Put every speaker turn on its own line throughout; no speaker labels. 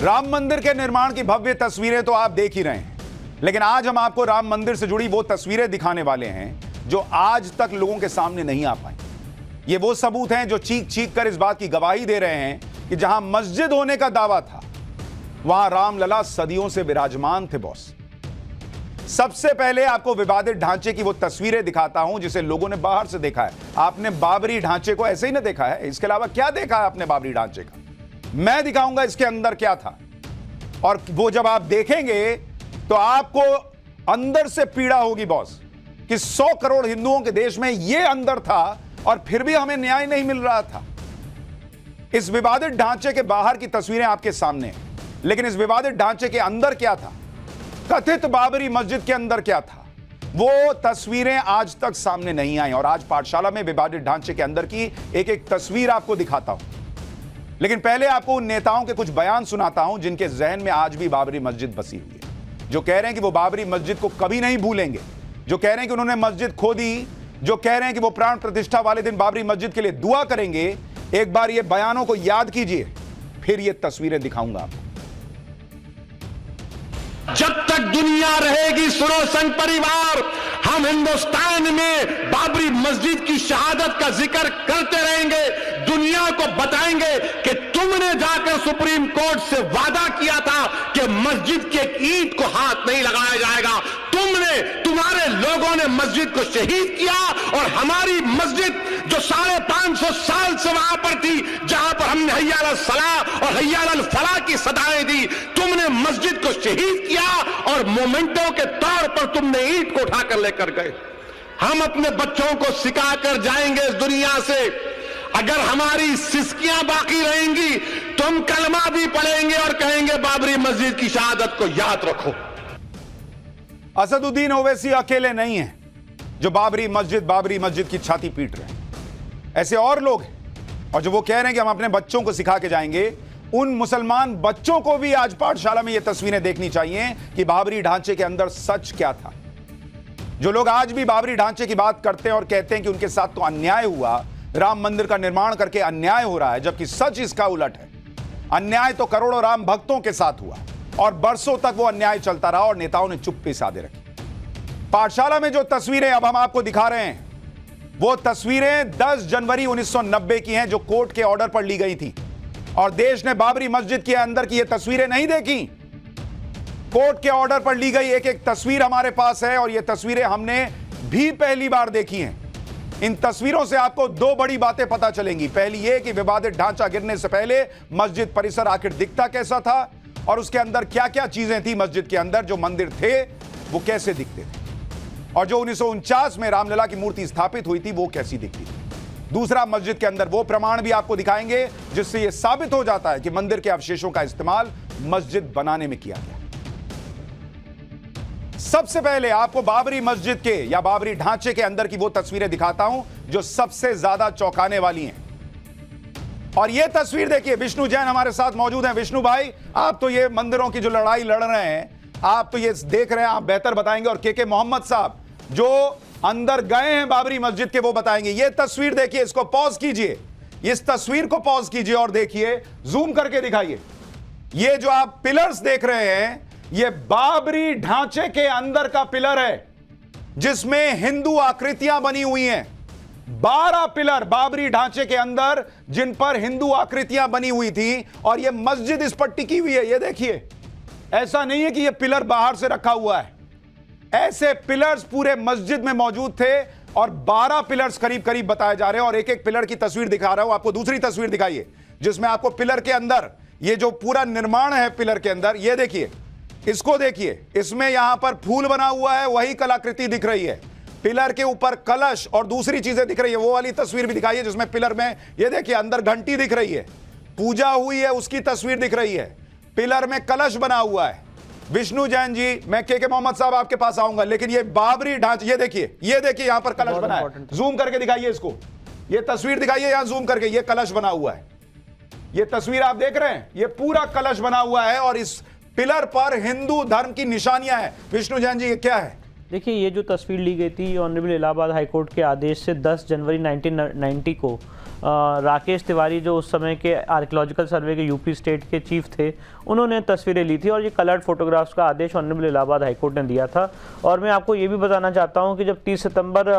राम मंदिर के निर्माण की भव्य तस्वीरें तो आप देख ही रहे हैं, लेकिन आज हम आपको राम मंदिर से जुड़ी वो तस्वीरें दिखाने वाले हैं जो आज तक लोगों के सामने नहीं आ पाई। ये वो सबूत हैं जो चीख चीख कर इस बात की गवाही दे रहे हैं कि जहां मस्जिद होने का दावा था, वहां रामलला सदियों से विराजमान थे बॉस। सबसे पहले आपको विवादित ढांचे की वो तस्वीरें दिखाता हूं जिसे लोगों ने बाहर से देखा है। आपने बाबरी ढांचे को ऐसे ही ना देखा है, इसके अलावा क्या देखा है आपने बाबरी ढांचे का? मैं दिखाऊंगा इसके अंदर क्या था, और वो जब आप देखेंगे तो आपको अंदर से पीड़ा होगी बॉस कि 100 करोड़ हिंदुओं के देश में ये अंदर था और फिर भी हमें न्याय नहीं मिल रहा था। इस विवादित ढांचे के बाहर की तस्वीरें आपके सामने हैं, लेकिन इस विवादित ढांचे के अंदर क्या था, कथित बाबरी मस्जिद के अंदर क्या था, वो तस्वीरें आज तक सामने नहीं आई। और आज पाठशाला में विवादित ढांचे के अंदर की एक एक तस्वीर आपको दिखाता हूं, लेकिन पहले आपको उन नेताओं के कुछ बयान सुनाता हूं जिनके जहन में आज भी बाबरी मस्जिद बसी हुई है, जो कह रहे हैं कि वो बाबरी मस्जिद को कभी नहीं भूलेंगे, जो कह रहे हैं कि उन्होंने मस्जिद खो दी, जो कह रहे हैं कि वो प्राण प्रतिष्ठा वाले दिन बाबरी मस्जिद के लिए दुआ करेंगे। एक बार ये बयानों को याद कीजिए, फिर ये तस्वीरें दिखाऊंगा आपको।
जब तक दुनिया रहेगी सुनो संघ परिवार, हम हिंदुस्तान में बाबरी मस्जिद की शहादत का जिक्र करते रहेंगे, दुनिया को बताएंगे कि तुमने जाकर सुप्रीम कोर्ट से वादा किया था कि मस्जिद के एक ईंट को हाथ नहीं लगाया जाएगा। तुम्हारे लोगों ने मस्जिद को शहीद किया, और हमारी मस्जिद जो 550 साल से वहां पर थी, जहां पर हमने हय्या अलल सलाह और हय्या अलल फलाह की सदाएं दी, तुमने मस्जिद को शहीद किया और मोमेंटो के तौर पर तुमने ईंट को उठाकर लेकर गए। हम अपने बच्चों को सिखाकर जाएंगे इस दुनिया से, अगर हमारी सिस्कियां बाकी रहेंगी तो हम कलमा भी पढ़ेंगे और कहेंगे बाबरी मस्जिद की शहादत को याद रखो।
असदुद्दीन ओवैसी अकेले नहीं हैं जो बाबरी मस्जिद की छाती पीट रहे हैं, ऐसे और लोग हैं। और जो वो कह रहे हैं कि हम अपने बच्चों को सिखा के जाएंगे, उन मुसलमान बच्चों को भी आज पाठशाला में ये तस्वीरें देखनी चाहिए कि बाबरी ढांचे के अंदर सच क्या था। जो लोग आज भी बाबरी ढांचे की बात करते हैं और कहते हैं कि उनके साथ तो अन्याय हुआ, राम मंदिर का निर्माण करके अन्याय हो रहा है, जबकि सच इसका उलट है। अन्याय तो करोड़ों राम भक्तों के साथ हुआ और बरसों तक वो अन्याय चलता रहा और नेताओं ने चुप्पी साधे रखी। पाठशाला में जो तस्वीरें अब हम आपको दिखा रहे हैं, वो तस्वीरें 10 जनवरी 1990 की हैं, जो कोर्ट के ऑर्डर पर ली गई थी। और देश ने बाबरी मस्जिद के अंदर की ये तस्वीरें नहीं देखी, कोर्ट के ऑर्डर पर ली गई एक एक तस्वीर हमारे पास है, और ये तस्वीरें हमने भी पहली बार देखी हैं। इन तस्वीरों से आपको दो बड़ी बातें पता चलेंगी। पहली ये कि विवादित ढांचा गिरने से पहले मस्जिद परिसर आखिर दिखता कैसा था, और उसके अंदर क्या क्या चीजें थी मस्जिद के अंदर, जो मंदिर थे वो कैसे दिखते थे, और जो 1949 में रामलला की मूर्ति स्थापित हुई थी वो कैसी दिखती थी। दूसरा, मस्जिद के अंदर वो प्रमाण भी आपको दिखाएंगे जिससे यह साबित हो जाता है कि मंदिर के अवशेषों का इस्तेमाल मस्जिद बनाने में किया गया। सबसे पहले आपको बाबरी मस्जिद के या बाबरी ढांचे के अंदर की वो तस्वीरें दिखाता हूं जो सबसे ज्यादा चौंकाने वाली हैं। और ये तस्वीर देखिए, विष्णु जैन हमारे साथ मौजूद हैं। विष्णु भाई, आप तो ये मंदिरों की जो लड़ाई लड़ रहे हैं, आप तो ये देख रहे हैं, आप बेहतर बताएंगे। और के मोहम्मद साहब जो अंदर गए हैं बाबरी मस्जिद के, वो बताएंगे। ये तस्वीर देखिए, इसको पॉज कीजिए, इस तस्वीर को पॉज कीजिए और देखिए, जूम करके दिखाइए। ये जो आप पिलर्स देख रहे हैं, ये बाबरी ढांचे के अंदर का पिलर है जिसमें हिंदू आकृतियां बनी हुई हैं। 12 पिलर बाबरी ढांचे के अंदर जिन पर हिंदू आकृतियां बनी हुई थी, और ये मस्जिद इस पर टिकी हुई है। ये देखिए, ऐसा नहीं है कि ये पिलर बाहर से रखा हुआ है, ऐसे पिलर्स पूरे मस्जिद में मौजूद थे, और 12 पिलर्स करीब करीब बताए जा रहे हैं। और एक एक पिलर की तस्वीर दिखा रहा हूं आपको। दूसरी तस्वीर दिखाइए जिसमें आपको पिलर के अंदर ये जो पूरा निर्माण है पिलर के अंदर, ये देखिए, इसको देखिए, इसमें यहां पर फूल बना हुआ है, वही कलाकृति दिख रही है। पिलर के ऊपर कलश और दूसरी चीजें दिख रही है। वो वाली तस्वीर भी दिखाइए जिसमें पिलर में, ये देखिए, अंदर घंटी दिख रही है, पूजा हुई है उसकी तस्वीर दिख रही है, पिलर में कलश बना हुआ है। विष्णु जैन जी, मैं के मोहम्मद साहब आपके पास आऊंगा, लेकिन ये बाबरी ढांचा, ये देखिए, यहां पर कलश बना है। जूम करके दिखाइए इसको, ये तस्वीर दिखाइए यहां जूम करके, ये कलश बना हुआ है। ये तस्वीर आप देख रहे हैं, ये पूरा कलश बना हुआ है, और इस पिलर पर हिंदू धर्म की निशानियां हैं। विष्णु जैन जी, ये क्या है?
देखिए, ये जो तस्वीर ली गई थी ऑनरेबल इलाहाबाद हाई कोर्ट के आदेश से 10 जनवरी 1990 को राकेश तिवारी, जो उस समय के आर्कियोलॉजिकल सर्वे के यूपी स्टेट के चीफ थे, उन्होंने तस्वीरें ली थी और ये कलर्ड फोटोग्राफ्स का आदेश ऑनरेबल इलाहाबाद हाई कोर्ट ने दिया था। और मैं आपको ये भी बताना चाहता हूँ कि जब 30 सितंबर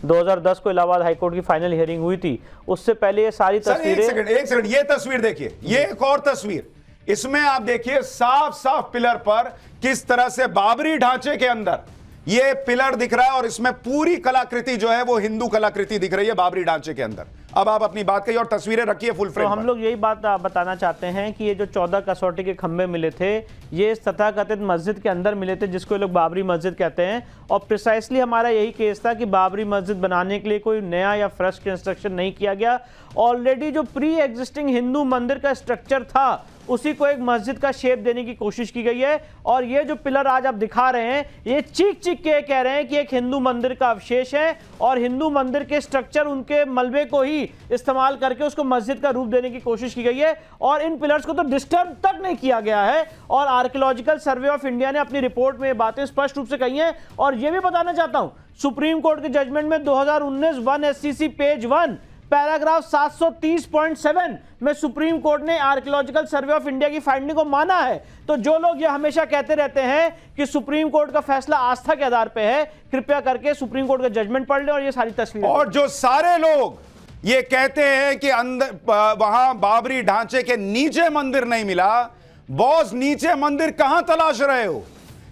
2010 को इलाहाबाद हाई कोर्ट की फाइनल हियरिंग हुई थी, उससे पहले ये सारी तस्वीरें।
एक सेकंड, ये तस्वीर देखिए, ये एक और तस्वीर, इसमें आप देखिए साफ साफ पिलर पर किस तरह से बाबरी ढांचे के अंदर ये पिलर दिख रहा है और इसमें पूरी कलाकृति जो है वो हिंदू कलाकृति दिख रही है बाबरी ढांचे के अंदर। अब आप अपनी बात कहिए और तस्वीरें रखिए फुल फ्रेम।
तो हम लोग यही बात बताना चाहते हैं कि ये जो 14 कसौटी के खंभे मिले थे, ये इस तथाकथित मस्जिद के अंदर मिले थे जिसको लोग बाबरी मस्जिद कहते हैं। और प्रिसाइसली हमारा यही केस था कि बाबरी मस्जिद बनाने के लिए कोई नया या फ्रेश कंस्ट्रक्शन नहीं किया गया। ऑलरेडी जो प्री एग्जिस्टिंग हिंदू मंदिर का स्ट्रक्चर था उसी को एक मस्जिद का शेप देने की कोशिश की गई है। और ये जो पिलर आज आप दिखा रहे हैं, ये चीख चीख के कह रहे हैं कि एक हिंदू मंदिर का अवशेष है और हिंदू मंदिर के स्ट्रक्चर, उनके मलबे को ही इस्तेमाल करके उसको मस्जिद का रूप देने की कोशिश की गई है। और इन पिलर्स को तो डिस्टर्ब तक नहीं किया गया है। और आर्कियोलॉजिकल सर्वे ऑफ इंडिया ने अपनी रिपोर्ट में ये बातें स्पष्ट रूप से कही हैं। और ये भी बताना चाहता हूं, सुप्रीम कोर्ट के जजमेंट में 2019 1 SCC पेज 1 पैराग्राफ 730.7 में सुप्रीम कोर्ट ने आर्कियोलॉजिकल सर्वे ऑफ इंडिया की फाइंडिंग को माना है। तो जो लोग ये हमेशा कहते रहते हैं कि सुप्रीम कोर्ट का फैसला आस्था के आधार पे है, कृपया करके सुप्रीम कोर्ट का जजमेंट पढ़ ले और ये सारी तस्वीरें।
और जो सारे लोग ये कहते हैं कि अंदर वहां बाबरी ढांचे के नीचे मंदिर नहीं मिला, बॉस नीचे मंदिर कहां तलाश रहे हो?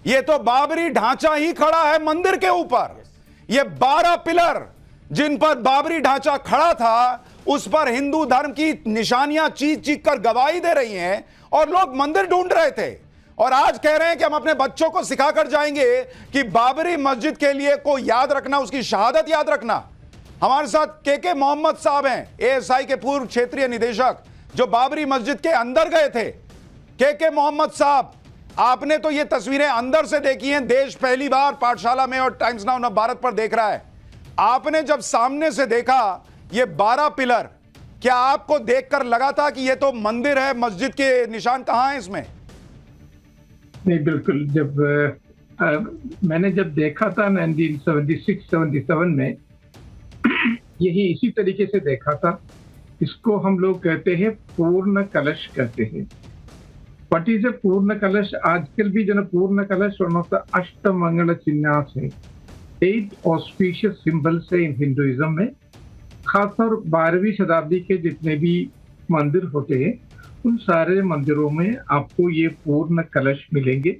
ये तो बाबरी ढांचा ही खड़ा है मंदिर के ऊपर। ये 12 पिलर जिन पर बाबरी ढांचा खड़ा था, उस पर हिंदू धर्म की निशानियां चीख चीख कर गवाही दे रही हैं और लोग मंदिर ढूंढ रहे थे। और आज कह रहे हैं कि हम अपने बच्चों को सिखाकर जाएंगे कि बाबरी मस्जिद के लिए को याद रखना, उसकी शहादत याद रखना। हमारे साथ के मोहम्मद साहब हैं, ASI के पूर्व क्षेत्रीय निदेशक, जो बाबरी मस्जिद के अंदर गए थे। के मोहम्मद साहब, आपने तो ये तस्वीरें अंदर से देखी हैं, देश पहली बार पाठशाला में और टाइम्स नाउ भारत पर देख रहा है। आपने जब सामने से देखा ये 12 पिलर, क्या आपको देखकर लगा था कि ये तो मंदिर है, मस्जिद के निशान कहां हैं इसमें?
नहीं, बिल्कुल। जब मैंने जब देखा था 1976-77 में, यही इसी तरीके से देखा था। इसको हम लोग कहते हैं पूर्ण कलश कहते हैं। व्हाट इज ए पूर्ण कलश? आजकल भी जो पूर्ण कलश वन ऑफ द अष्टमंगल चिन्ह है, 8 ऑस्पिशियस सिंबल्स है इन हिंदुइज्म में। खासतौर 12वीं शताब्दी के जितने भी मंदिर होते हैं, उन सारे मंदिरों में आपको ये पूर्ण कलश मिलेंगे।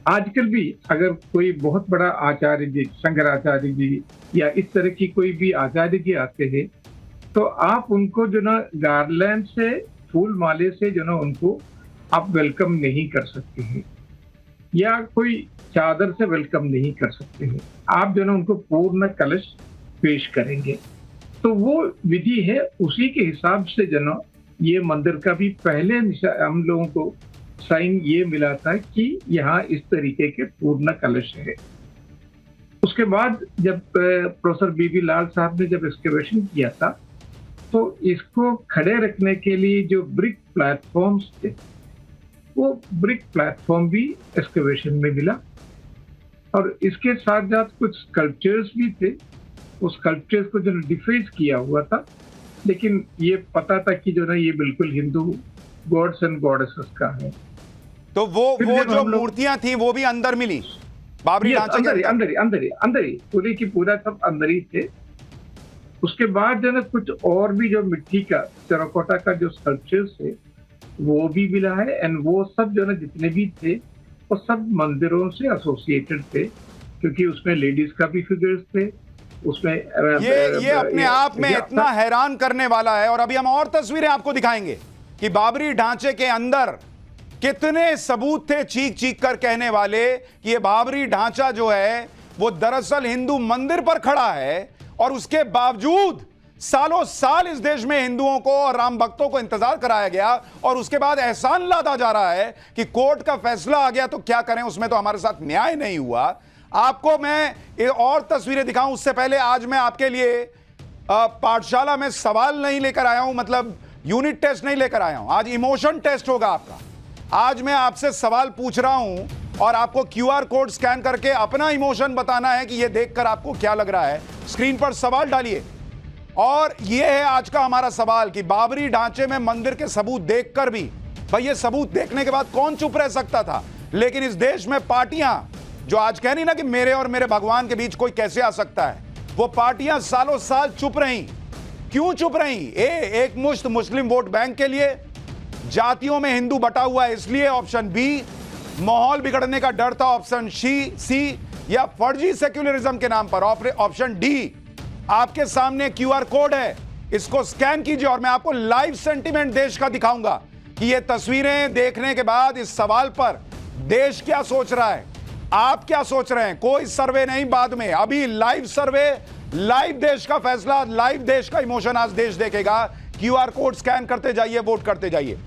आजकल भी अगर कोई बहुत बड़ा आचार्य जी, शंकराचार्य जी या इस तरह की कोई भी आचार्य जी आते हैं, तो आप उनको जो ना गार्लैंड से, फूल माले से जो ना उनको आप वेलकम नहीं कर सकते हैं, या कोई चादर से वेलकम नहीं कर सकते हैं। आप जो ना उनको पूर्ण कलश पेश करेंगे। तो वो विधि है, उसी के हिसाब से जो ना ये मंदिर का भी पहले हम लोगों को साइन ये मिला था कि यहाँ इस तरीके के पूर्ण कलश है। उसके बाद जब प्रोफेसर बीबी लाल साहब ने जब एक्सकेवेशन किया था, तो इसको खड़े रखने के लिए जो ब्रिक प्लेटफॉर्म्स थे, वो ब्रिक प्लेटफॉर्म भी एक्सकेवेशन में मिला। और इसके साथ साथ कुछ स्कल्पचर्स भी थे, उस स्कल्पचर्स को जो डिफेस किया हुआ था, लेकिन ये पता था कि जो ना ये बिल्कुल हिंदू गॉड्स एंड गॉडेसेस का है।
तो वो जो मूर्तियां थी वो भी अंदर मिली बाबरी ढांचे के
अंदर ही पूरी की पूरा सब अंदर ही थे। उसके बाद जो ना कुछ और भी जो मिट्टी का, टेराकोटा का जो स्कल्पचर्स है वो भी मिला है। एंड वो सब जो ना जितने भी थे वो सब मंदिरों से एसोसिएटेड थे, क्योंकि उसमें लेडीज का भी फिगर्स थे उसमें।
ये अपने आप में इतना हैरान करने वाला है। और अभी हम और तस्वीरें आपको दिखाएंगे कि बाबरी ढांचे के अंदर कितने सबूत थे चीख चीख कर कहने वाले कि ये बाबरी ढांचा जो है वो दरअसल हिंदू मंदिर पर खड़ा है। और उसके बावजूद सालों साल इस देश में हिंदुओं को और राम भक्तों को इंतजार कराया गया, और उसके बाद एहसान लादा जा रहा है कि कोर्ट का फैसला आ गया तो क्या करें, उसमें तो हमारे साथ न्याय नहीं हुआ। आपको मैं और तस्वीरें दिखाऊं उससे पहले आज मैं आपके लिए पाठशाला में सवाल नहीं लेकर आया हूं, मतलब यूनिट टेस्ट नहीं लेकर आया हूं, आज इमोशन टेस्ट होगा आपका। आज मैं आपसे सवाल पूछ रहा हूं और आपको क्यूआर कोड स्कैन करके अपना इमोशन बताना है कि यह देखकर आपको क्या लग रहा है। स्क्रीन पर सवाल डालिए। और यह है आज का हमारा सवाल कि बाबरी ढांचे में मंदिर के सबूत देखकर भी, भाई ये सबूत देखने के बाद कौन चुप रह सकता था। लेकिन इस देश में पार्टियां जो आज कह रही ना कि मेरे और मेरे भगवान के बीच कोई कैसे आ सकता है, वो पार्टियां सालों साल चुप रही। क्यों चुप रही? एक मुश्त मुस्लिम वोट बैंक के लिए, जातियों में हिंदू बटा हुआ है इसलिए ऑप्शन बी, माहौल बिगड़ने का डर था ऑप्शन सी, या फर्जी सेक्युलरिज्म के नाम पर ऑप्शन डी। आपके सामने क्यूआर कोड है, इसको स्कैन कीजिए और मैं आपको लाइव सेंटीमेंट देश का दिखाऊंगा कि ये तस्वीरें देखने के बाद इस सवाल पर देश क्या सोच रहा है, आप क्या सोच रहे हैं। कोई सर्वे नहीं बाद में, अभी लाइव सर्वे, लाइव देश का फैसला, लाइव देश का इमोशन आज देश देखेगा। क्यूआर कोड स्कैन करते जाइए, वोट करते जाइए।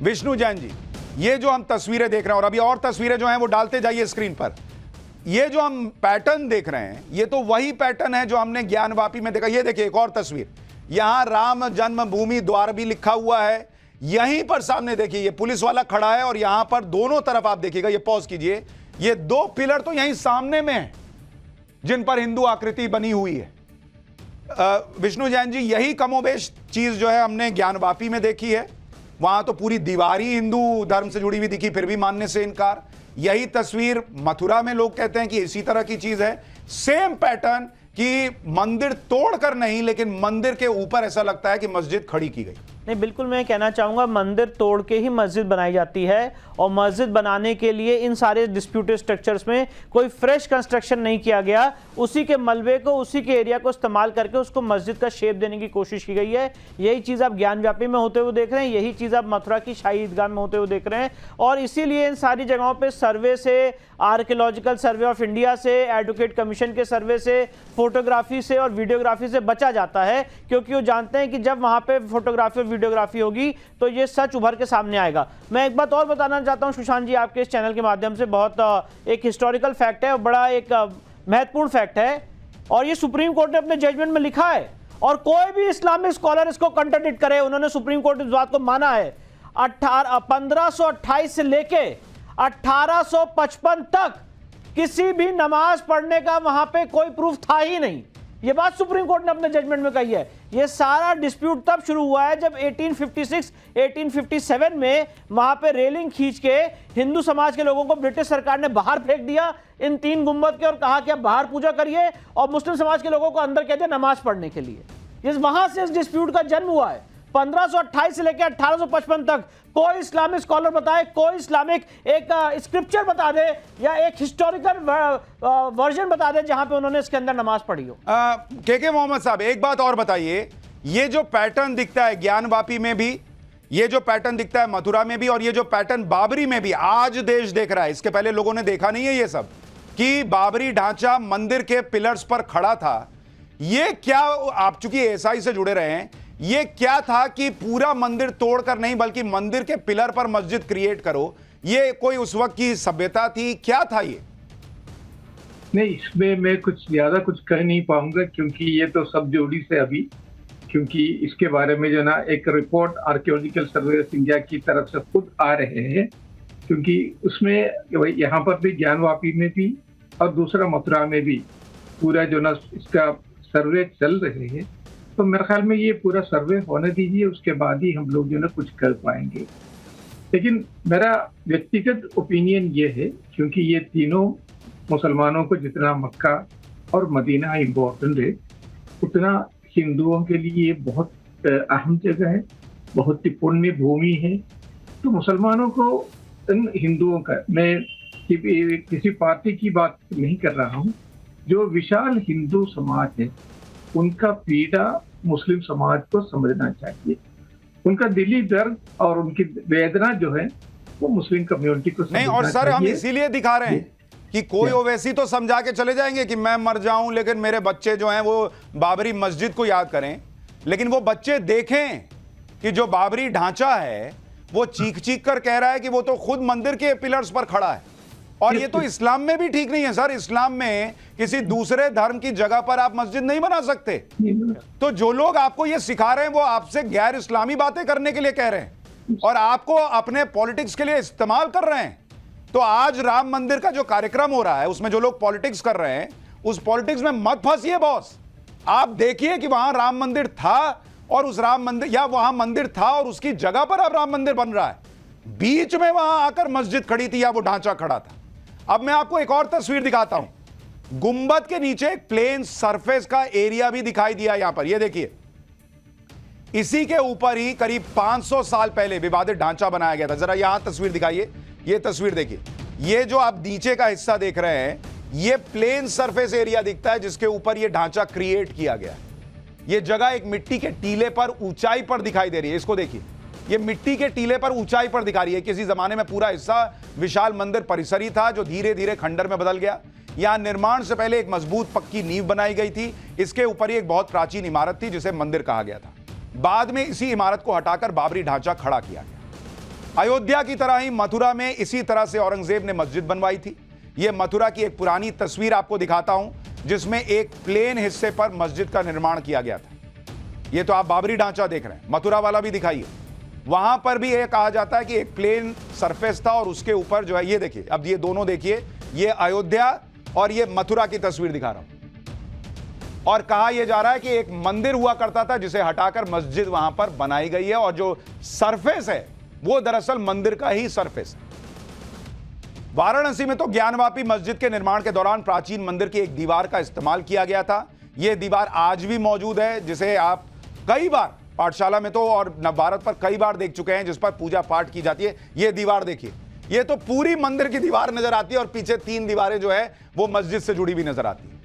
विष्णु जैन जी, ये जो हम तस्वीरें देख रहे हैं और अभी और तस्वीरें जो हैं वो डालते जाइए स्क्रीन पर, ये जो हम पैटर्न देख रहे हैं ये तो वही पैटर्न है जो हमने ज्ञानवापी में देखा। ये देखिए एक और तस्वीर, यहां राम जन्मभूमि द्वार भी लिखा हुआ है। यहीं पर सामने देखिए ये पुलिस वाला खड़ा है और यहां पर दोनों तरफ आप देखिएगा, ये पॉज कीजिए, ये दो पिलर तो यहीं सामने में है जिन पर हिंदू आकृति बनी हुई है। विष्णु जैन जी, यही कमोबेश चीज जो है हमने ज्ञानवापी में देखी है। वहां तो पूरी दीवार ही हिंदू धर्म से जुड़ी हुई दिखी, फिर भी मानने से इनकार। यही तस्वीर मथुरा में लोग कहते हैं कि इसी तरह की चीज है, सेम पैटर्न कि मंदिर तोड़कर नहीं लेकिन मंदिर के ऊपर ऐसा लगता है कि मस्जिद खड़ी की गई।
नहीं, बिल्कुल मैं कहना चाहूँगा मंदिर तोड़ के ही मस्जिद बनाई जाती है और मस्जिद बनाने के लिए इन सारे डिस्प्यूटेड स्ट्रक्चर्स में कोई फ्रेश कंस्ट्रक्शन नहीं किया गया। उसी के मलबे को, उसी के एरिया को इस्तेमाल करके उसको मस्जिद का शेप देने की कोशिश की गई है। यही चीज़ आप ज्ञानव्यापी में होते हुए देख रहे हैं, यही चीज़ आप मथुरा की शाही ईदगाह में होते हुए देख रहे हैं। और इसीलिए इन सारी जगहों पर सर्वे से, आर्कियोलॉजिकल सर्वे ऑफ इंडिया से, एडवोकेट कमीशन के सर्वे से, फोटोग्राफी से और वीडियोग्राफी से बचा जाता है, क्योंकि वो जानते हैं कि जब वहाँ पे फोटोग्राफी और वीडियोग्राफी होगी तो ये सच उभर के सामने आएगा। मैं एक बात और बताना चाहता हूँ सुशांत जी, आपके इस चैनल के माध्यम से, बहुत एक हिस्टोरिकल फैक्ट है और बड़ा एक महत्वपूर्ण फैक्ट है, और ये सुप्रीम कोर्ट ने अपने जजमेंट में लिखा है और कोई भी इस्लामिक स्कॉलर इसको कंट्राडिक्ट करे, उन्होंने सुप्रीम कोर्ट इस बात को माना है। 1528 से लेके 1855 तक किसी भी नमाज पढ़ने का वहां पे कोई प्रूफ था ही नहीं। ये बात सुप्रीम कोर्ट ने अपने जजमेंट में कही है। ये सारा डिस्प्यूट तब शुरू हुआ है जब 1856, 1857 में वहां पे रेलिंग खींच के हिंदू समाज के लोगों को ब्रिटिश सरकार ने बाहर फेंक दिया इन 3 गुंबद के और कहा कि आप बाहर पूजा करिए, और मुस्लिम समाज के लोगों को अंदर कह दिया नमाज पढ़ने के लिए। वहां से इस डिस्प्यूट का जन्म हुआ है। 1528 से लेकर 1855 तक कोई इस्लामिक स्कॉलर बताए, कोई इस्लामिक एक स्क्रिप्चर बता दे या एक हिस्टोरिकल वर्जन बता दे जहां पे उन्होंने इसके अंदर नमाज पढ़ी हो।
के मोहम्मद साहब, एक बात और बताइए, ये जो पैटर्न दिखता है ज्ञानवापी में भी, ये जो पैटर्न दिखता है मथुरा में भी, और ये जो पैटर्न बाबरी में भी आज देश देख रहा है, इसके पहले लोगों ने देखा नहीं है ये सब, कि बाबरी ढांचा मंदिर के पिलर्स पर खड़ा था। ये क्या, आप चूंकि एएसआई से जुड़े रहे हैं, ये क्या था कि पूरा मंदिर तोड़कर नहीं बल्कि मंदिर के पिलर पर मस्जिद क्रिएट करो, ये कोई उस वक्त की सभ्यता थी, क्या था ये?
नहीं, इसमें मैं कुछ ज्यादा कुछ कह नहीं पाऊंगा क्योंकि ये तो सब जोड़ी से अभी, क्योंकि इसके बारे में जो ना एक report archaeological survey of India की तरफ से खुद आ रहे हैं, क्योंकि उसमें यहाँ पर भी ज्ञानवापी में भी और दूसरा मथुरा में भी पूरा जो ना इसका सर्वे चल रहे हैं। तो मेरे ख्याल में ये पूरा सर्वे होने दीजिए, उसके बाद ही हम लोग जो ना कुछ कर पाएंगे। लेकिन मेरा व्यक्तिगत ओपिनियन ये है, क्योंकि ये तीनों मुसलमानों को जितना मक्का और मदीना इम्पोर्टेंट है, उतना हिंदुओं के लिए ये बहुत अहम जगह है, बहुत ही पुण्य भूमि है। तो मुसलमानों को, इन हिंदुओं का, मैं किसी पार्टी की बात नहीं कर रहा हूँ, जो विशाल हिंदू समाज है उनका पीड़ा मुस्लिम समाज को समझना चाहिए। उनका दिली दर्द और उनकी वेदना जो है वो मुस्लिम कम्युनिटी को समझना
नहीं। और सर, हम
चाहिए।
इसीलिए दिखा रहे हैं कि कोई ओवैसी तो समझा के चले जाएंगे कि मैं मर जाऊं लेकिन मेरे बच्चे जो हैं वो बाबरी मस्जिद को याद करें, लेकिन वो बच्चे देखें कि जो बाबरी ढांचा है वो चीख चीख कर कह रहा है कि वो तो खुद मंदिर के पिलर्स पर खड़ा है। और ये तो इस्लाम में भी ठीक नहीं है सर। इस्लाम में किसी दूसरे धर्म की जगह पर आप मस्जिद नहीं बना सकते। तो जो लोग आपको ये सिखा रहे हैं वो आपसे गैर इस्लामी बातें करने के लिए कह रहे हैं और आपको अपने पॉलिटिक्स के लिए इस्तेमाल कर रहे हैं। तो आज राम मंदिर का जो कार्यक्रम हो रहा है उसमें जो लोग पॉलिटिक्स कर रहे हैं, उस पॉलिटिक्स में मत फंसिए बॉस। आप देखिए कि वहां राम मंदिर था और उस राम मंदिर, या वहां मंदिर था और उसकी जगह पर अब राम मंदिर बन रहा है, बीच में वहां आकर मस्जिद खड़ी थी या वो ढांचा खड़ा था। अब मैं आपको एक और तस्वीर दिखाता हूं। गुंबद के नीचे एक प्लेन सरफेस का एरिया भी दिखाई दिया यहां पर, ये देखिए। इसी के ऊपर ही करीब 500 साल पहले विवादित ढांचा बनाया गया था। जरा यहां तस्वीर दिखाइए, ये तस्वीर देखिए। ये जो आप नीचे का हिस्सा देख रहे हैं, ये प्लेन सरफेस एरिया दिखता है जिसके ऊपर ये ढांचा क्रिएट किया गया है। ये जगह एक मिट्टी के टीले पर ऊंचाई पर दिखाई दे रही है। इसको देखिए, ये मिट्टी के टीले पर ऊंचाई पर दिखा रही है। किसी जमाने में पूरा हिस्सा विशाल मंदिर परिसर ही था जो धीरे धीरे खंडर में बदल गया। यहां निर्माण से पहले एक मजबूत पक्की नींव बनाई गई थी। इसके ऊपर ही एक बहुत प्राचीन इमारत थी जिसे मंदिर कहा गया था। बाद में इसी इमारत को हटाकर बाबरी ढांचा खड़ा किया गया। अयोध्या की तरह ही मथुरा में इसी तरह से औरंगजेब ने मस्जिद बनवाई थी। यह मथुरा की एक पुरानी तस्वीर आपको दिखाता हूं जिसमें एक प्लेन हिस्से पर मस्जिद का निर्माण किया गया था। यह तो आप बाबरी ढांचा देख रहे हैं, मथुरा वाला भी दिखाइए। वहां पर भी यह कहा जाता है कि एक प्लेन सरफेस था और उसके ऊपर जो है, ये देखिए, अब ये दोनों देखिए, ये अयोध्या और ये मथुरा की तस्वीर दिखा रहा हूं। और कहा यह जा रहा है कि एक मंदिर हुआ करता था जिसे हटाकर मस्जिद वहां पर बनाई गई है और जो सरफेस है वो दरअसल मंदिर का ही सरफेस है। वाराणसी में तो ज्ञानवापी मस्जिद के निर्माण के दौरान प्राचीन मंदिर की एक दीवार का इस्तेमाल किया गया था। यह दीवार आज भी मौजूद है, जिसे आप कई बार पाठशाला में तो और नवभारत पर कई बार देख चुके हैं, जिस पर पूजा पाठ की जाती है। यह दीवार देखिए, यह तो पूरी मंदिर की दीवार नजर आती है और पीछे 3 दीवारें जो है वो मस्जिद से जुड़ी हुई नजर आती है।